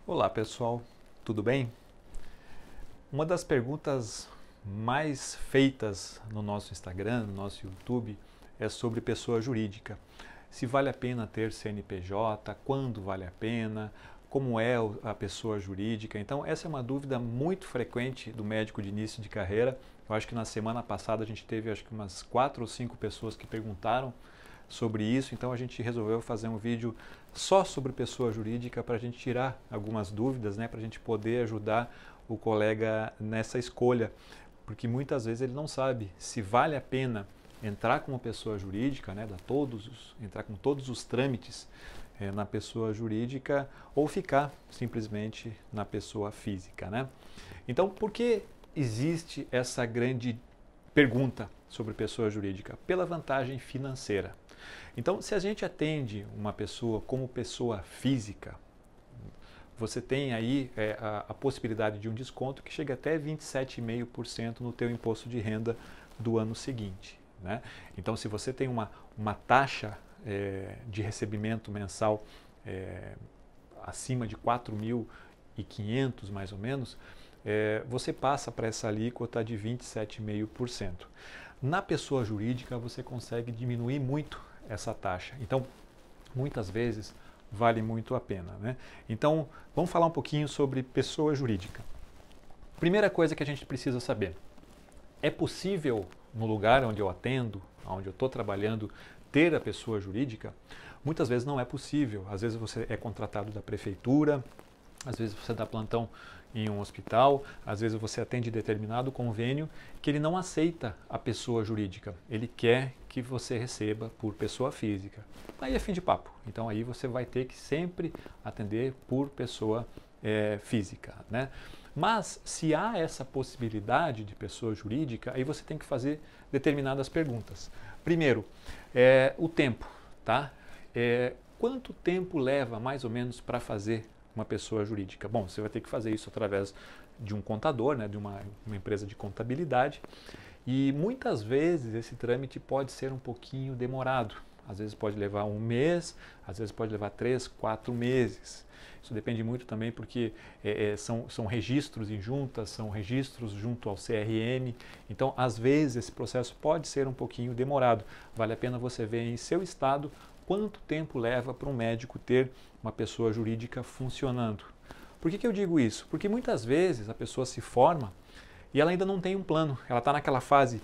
Olá pessoal, tudo bem? Uma das perguntas mais feitas no nosso Instagram, no nosso YouTube, é sobre pessoa jurídica. Se vale a pena ter CNPJ, quando vale a pena, como é a pessoa jurídica. Então, essa é uma dúvida muito frequente do médico de início de carreira. Eu acho que na semana passada a gente teve umas 4 ou 5 pessoas que perguntaram sobre isso, então a gente resolveu fazer um vídeo só sobre pessoa jurídica para a gente tirar algumas dúvidas, né, para a gente poder ajudar o colega nessa escolha, porque muitas vezes ele não sabe se vale a pena entrar como pessoa jurídica, né, entrar com todos os trâmites na pessoa jurídica ou ficar simplesmente na pessoa física, né? Então, por que existe essa grande pergunta sobre pessoa jurídica? Pela vantagem financeira. Então, se a gente atende uma pessoa como pessoa física, você tem aí a possibilidade de um desconto que chega até 27,5% no teu imposto de renda do ano seguinte, né? Então, se você tem uma taxa de recebimento mensal acima de 4.500 mais ou menos, você passa para essa alíquota de 27,5%. Na pessoa jurídica, você consegue diminuir muito essa taxa. Então, muitas vezes, vale muito a pena, né? Então, vamos falar um pouquinho sobre pessoa jurídica. Primeira coisa que a gente precisa saber: é possível, no lugar onde eu atendo, onde eu estou trabalhando, ter a pessoa jurídica? Muitas vezes não é possível. Às vezes você é contratado da prefeitura, às vezes você dá plantão em um hospital, às vezes você atende determinado convênio que ele não aceita a pessoa jurídica. Ele quer que você receba por pessoa física. Aí é fim de papo. Então aí você vai ter que sempre atender por pessoa física, né? Mas se há essa possibilidade de pessoa jurídica, aí você tem que fazer determinadas perguntas. Primeiro, o tempo, tá? Quanto tempo leva mais ou menos para fazer uma pessoa jurídica? Bom, você vai ter que fazer isso através de um contador, né, de uma empresa de contabilidade, e muitas vezes esse trâmite pode ser um pouquinho demorado. Às vezes pode levar um mês, às vezes pode levar 3, 4 meses. Isso depende muito também porque são registros em juntas, são registros junto ao CRM. Então, às vezes, esse processo pode ser um pouquinho demorado. Vale a pena você ver em seu estado quanto tempo leva para um médico ter uma pessoa jurídica funcionando. Por que eu digo isso? Porque muitas vezes a pessoa se forma e ela ainda não tem um plano. Ela está naquela fase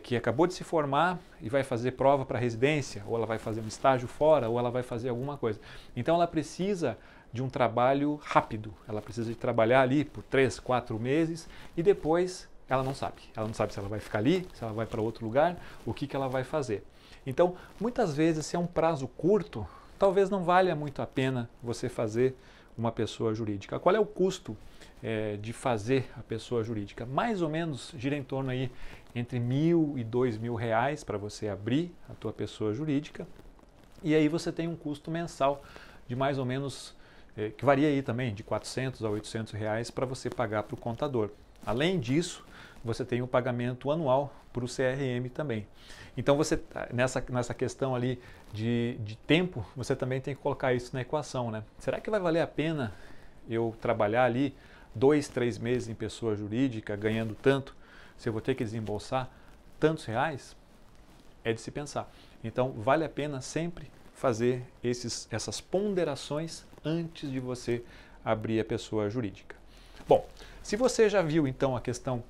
que acabou de se formar e vai fazer prova para residência, ou ela vai fazer um estágio fora, ou ela vai fazer alguma coisa. Então ela precisa de um trabalho rápido. Ela precisa de trabalhar ali por 3, 4 meses e depois ela não sabe. Ela não sabe se ela vai ficar ali, se ela vai para outro lugar, o que ela vai fazer. Então, muitas vezes, se é um prazo curto, talvez não valha muito a pena você fazer uma pessoa jurídica. Qual é o custo de fazer a pessoa jurídica? Mais ou menos gira em torno aí entre R$ 1.000 e R$ 2.000 para você abrir a tua pessoa jurídica. E aí você tem um custo mensal de mais ou menos, que varia aí também, de R$ 400 a R$ 800 para você pagar para o contador. Além disso, você tem o pagamento anual para o CRM também. Então, você nessa questão ali de tempo, você também tem que colocar isso na equação, né? Será que vai valer a pena eu trabalhar ali 2, 3 meses em pessoa jurídica, ganhando tanto, se eu vou ter que desembolsar tantos reais? É de se pensar. Então, vale a pena sempre fazer essas ponderações antes de você abrir a pessoa jurídica. Bom, se você já viu então a questão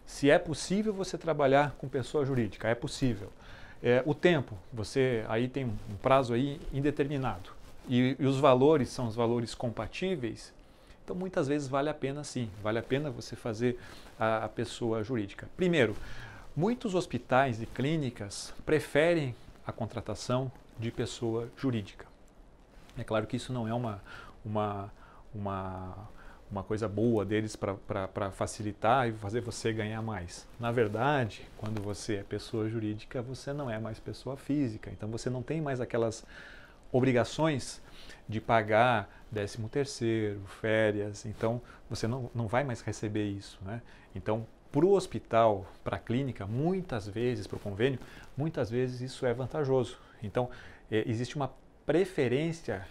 se é possível você trabalhar com pessoa jurídica, é possível. O tempo, você aí tem um prazo aí indeterminado. E os valores são os valores compatíveis. Então muitas vezes vale a pena sim, vale a pena você fazer a pessoa jurídica. Primeiro, muitos hospitais e clínicas preferem a contratação de pessoa jurídica. É claro que isso não é uma coisa boa deles para facilitar e fazer você ganhar mais. Na verdade, quando você é pessoa jurídica, você não é mais pessoa física. Então você não tem mais aquelas obrigações de pagar 13º, férias. Então você não vai mais receber isso, né? Então, para o hospital, para a clínica, muitas vezes, para o convênio, muitas vezes isso é vantajoso. Então, existe uma preferência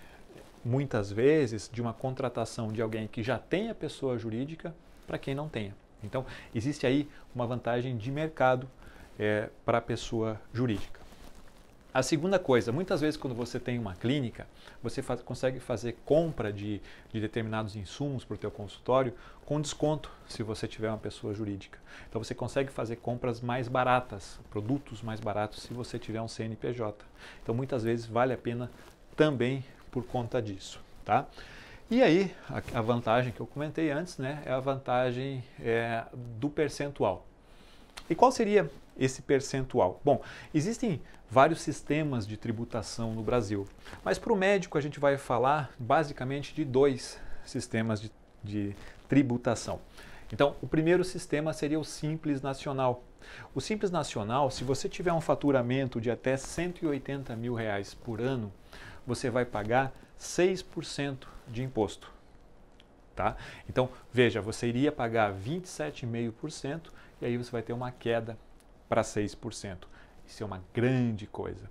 muitas vezes, de uma contratação de alguém que já tenha pessoa jurídica para quem não tenha. Então, existe aí uma vantagem de mercado para a pessoa jurídica. A segunda coisa, muitas vezes quando você tem uma clínica, você consegue fazer compra de determinados insumos para o teu consultório com desconto, se você tiver uma pessoa jurídica. Então você consegue fazer compras mais baratas, produtos mais baratos, se você tiver um CNPJ. Então muitas vezes vale a pena também por conta disso, tá? E aí, a vantagem que eu comentei antes, né, é a vantagem do percentual. E qual seria esse percentual? Bom, existem vários sistemas de tributação no Brasil, mas para o médico a gente vai falar basicamente de 2 sistemas de tributação. Então, o primeiro sistema seria o Simples Nacional. O Simples Nacional, se você tiver um faturamento de até R$180 mil por ano, você vai pagar 6% de imposto. Tá? Então, veja, você iria pagar 27,5% e aí você vai ter uma queda para 6%. Isso é uma grande coisa.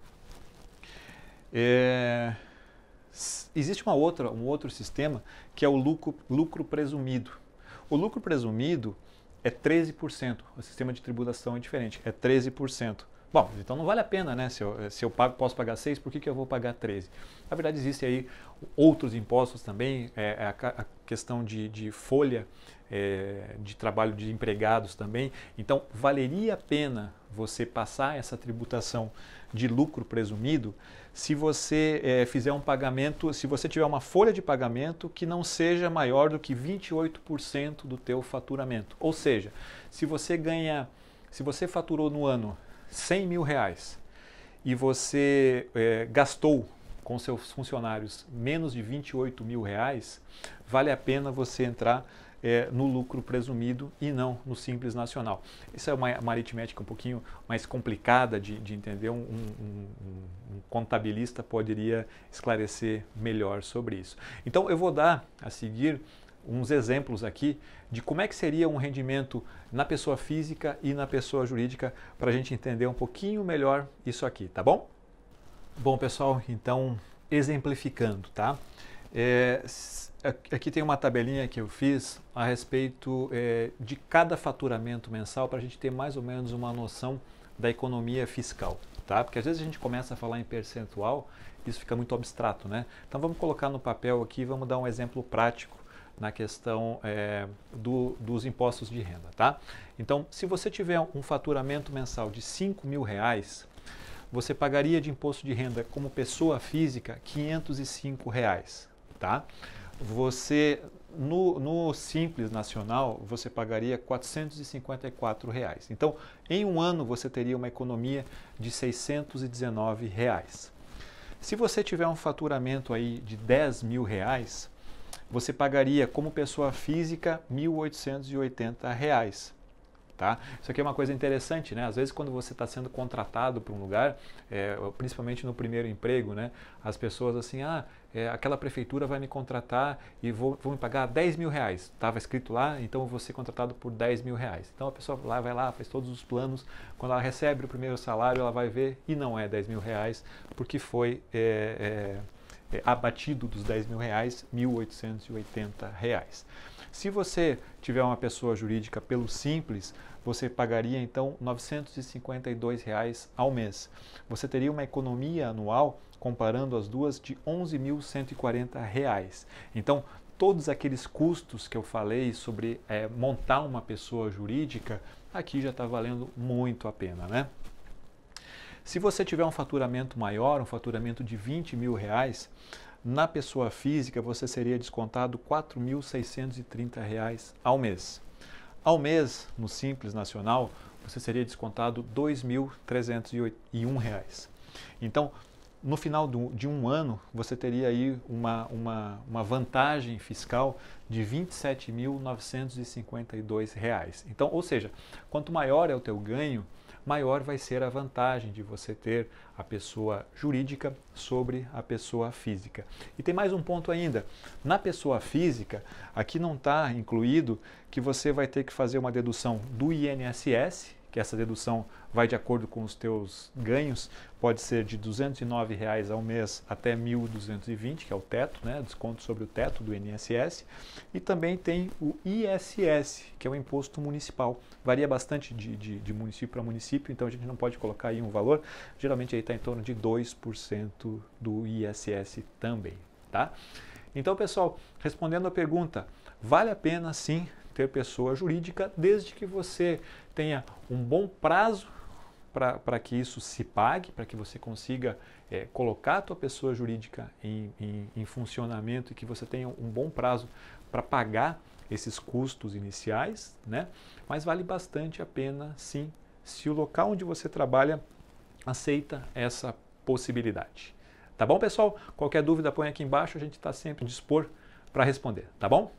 Existe um outro sistema que é o lucro presumido. O lucro presumido é 13%. O sistema de tributação é diferente, é 13%. Bom, então não vale a pena, né? Se eu posso pagar 6, por que eu vou pagar 13? Na verdade, existem aí outros impostos também, a questão de folha de trabalho de empregados também. Então, valeria a pena você passar essa tributação de lucro presumido se você fizer um pagamento, se você tiver uma folha de pagamento que não seja maior do que 28% do teu faturamento. Ou seja, se você faturou no ano R$100 mil e você gastou com seus funcionários menos de R$28 mil, vale a pena você entrar no lucro presumido e não no Simples Nacional. Isso é uma aritmética um pouquinho mais complicada de entender, um contabilista poderia esclarecer melhor sobre isso. Então eu vou dar a seguir uns exemplos aqui de como é que seria um rendimento na pessoa física e na pessoa jurídica para a gente entender um pouquinho melhor isso aqui, tá bom? Bom, pessoal, então exemplificando, tá? Aqui tem uma tabelinha que eu fiz a respeito de cada faturamento mensal para a gente ter mais ou menos uma noção da economia fiscal, tá? Porque às vezes a gente começa a falar em percentual, isso fica muito abstrato, né? Então vamos colocar no papel aqui, vamos dar um exemplo prático na questão dos impostos de renda, tá? Então, se você tiver um faturamento mensal de R$5 mil, você pagaria de imposto de renda como pessoa física R$505, tá? Você, no Simples Nacional, você pagaria R$454. Então, em um ano, você teria uma economia de R$619. Se você tiver um faturamento aí de R$10 mil, você pagaria como pessoa física R$1.880. Tá? Isso aqui é uma coisa interessante, né? Às vezes quando você está sendo contratado para um lugar, principalmente no primeiro emprego, né? As pessoas assim, aquela prefeitura vai me contratar e vou me pagar R$10 mil. Estava escrito lá, então eu vou ser contratado por R$10 mil. Então a pessoa vai lá, faz todos os planos, quando ela recebe o primeiro salário, ela vai ver e não é R$10 mil, porque foi abatido dos R$10 mil, R$1.880. Se você tiver uma pessoa jurídica pelo Simples, você pagaria então R$952 ao mês. Você teria uma economia anual, comparando as duas, de R$11.140. Então, todos aqueles custos que eu falei sobre montar uma pessoa jurídica, aqui já está valendo muito a pena, né? Se você tiver um faturamento maior, um faturamento de R$20 mil, na pessoa física você seria descontado R$4.630 ao mês. Ao mês, no Simples Nacional, você seria descontado R$2.301. Então, no final de um ano, você teria aí uma vantagem fiscal de R$27.952. Então, ou seja, quanto maior é o teu ganho, maior vai ser a vantagem de você ter a pessoa jurídica sobre a pessoa física. E tem mais um ponto ainda. Na pessoa física, aqui não está incluído que você vai ter que fazer uma dedução do INSS, que essa dedução vai de acordo com os teus ganhos, pode ser de R$ 209 ao mês até R$ 1.220, que é o teto, né, desconto sobre o teto do INSS, e também tem o ISS, que é o imposto municipal. Varia bastante de município para município, então a gente não pode colocar aí um valor, geralmente aí está em torno de 2% do ISS também, tá? Então, pessoal, respondendo a pergunta, vale a pena sim ter pessoa jurídica, desde que você tenha um bom prazo para que isso se pague, para que você consiga colocar a tua pessoa jurídica em funcionamento e que você tenha um bom prazo para pagar esses custos iniciais, né? Mas vale bastante a pena sim, se o local onde você trabalha aceita essa possibilidade. Tá bom, pessoal? Qualquer dúvida põe aqui embaixo, a gente está sempre dispor para responder, tá bom?